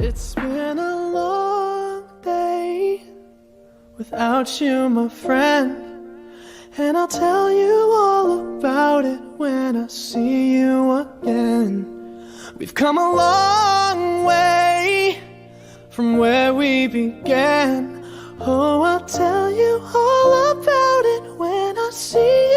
It's been a long day without you, my friend, and I'll tell you all about it when I see you again. We've come a long way from where we began. Oh, I'll tell you all about it when I see you